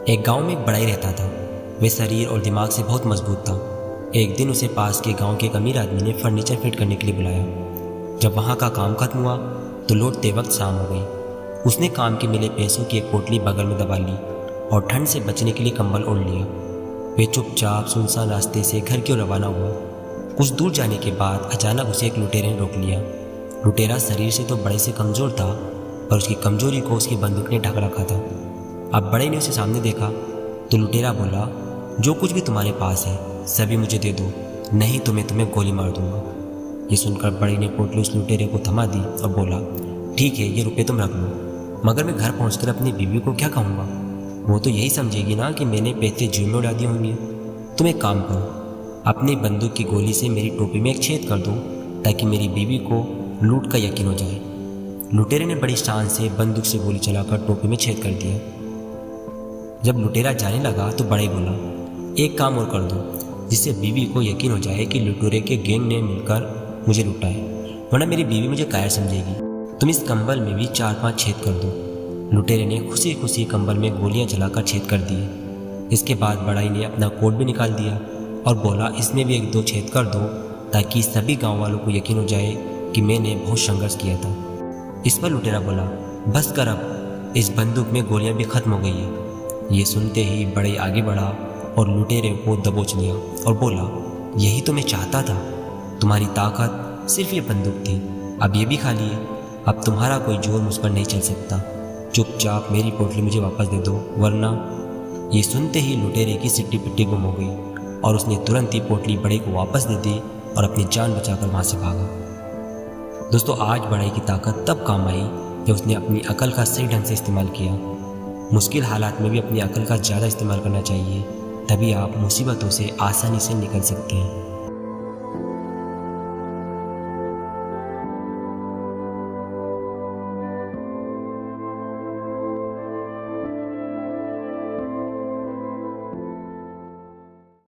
एक गांव में एक बड़ाई रहता था। वह शरीर और दिमाग से बहुत मजबूत था। एक दिन उसे पास के गांव के एक अमीर आदमी ने फर्नीचर फिट करने के लिए बुलाया। जब वहां का काम खत्म हुआ तो लौटते वक्त शाम हो गई। उसने काम के मिले पैसों की एक पोटली बगल में दबा ली और ठंड से बचने के लिए कंबल ओढ़ लिया। वे चुपचाप सुनसान रास्ते से घर की ओर रवाना हुआ। कुछ दूर जाने के बाद अचानक उसे एक लुटेरे ने रोक लिया। लुटेरा शरीर से तो बड़े से कमज़ोर था, पर उसकी कमजोरी को उसकी बंदूक ने ढक रखा था। अब बड़े ने उसे सामने देखा तो लुटेरा बोला, जो कुछ भी तुम्हारे पास है सभी मुझे दे दो, नहीं तो मैं तुम्हें गोली मार दूंगा। ये सुनकर बड़े ने पोटली उस लुटेरे को थमा दी और बोला, ठीक है, ये रुपये तुम रख लो, मगर मैं घर पहुंचकर अपनी बीवी को क्या कहूँगा? वो तो यही समझेगी ना कि मैंने पैसे जेब में उड़ा दिए होंगे। तुम एक काम करो, अपनी बंदूक की गोली से मेरी टोपी में एक छेद कर दो ताकि मेरी बीवी को लूट का यकीन हो जाए। लुटेरे ने बड़ी शान से बंदूक से गोली चलाकर टोपी में छेद कर दिया। जब लुटेरा जाने लगा तो बड़े बोला, एक काम और कर दो जिससे बीवी को यकीन हो जाए कि लुटेरे के गैंग ने मिलकर मुझे लूटा है, वरना मेरी बीवी मुझे कायर समझेगी। तुम इस कंबल में भी 4-5 छेद कर दो। लुटेरे ने खुशी खुशी कंबल में गोलियां जलाकर छेद कर दिए। इसके बाद बड़ाई ने अपना कोट भी निकाल दिया और बोला, इसमें भी 1-2 छेद कर दो ताकि सभी गाँव वालों को यकीन हो जाए कि मैंने बहुत संघर्ष किया था। इस पर लुटेरा बोला, बस कर, अब इस बंदूक में गोलियां भी खत्म हो गई है। ये सुनते ही बड़े आगे बढ़ा और लुटेरे को दबोच लिया और बोला, यही तो मैं चाहता था, तुम्हारी ताकत सिर्फ ये बंदूक थी, अब ये भी खाली है। अब तुम्हारा कोई जोर मुझ पर नहीं चल सकता। चुपचाप मेरी पोटली मुझे वापस दे दो, वरना। ये सुनते ही लुटेरे की सिट्टी पिट्टी गुम हो गई और उसने तुरंत ही पोटली बड़े को वापस दे दी और अपनी जान बचाकर वहाँ से भागा। दोस्तों, आज बड़ाई की ताकत तब काम आई जब उसने अपनी अकल का सही ढंग से इस्तेमाल किया। मुश्किल हालात में भी अपनी अकल का ज़्यादा इस्तेमाल करना चाहिए, तभी आप मुसीबतों से आसानी से निकल सकते हैं।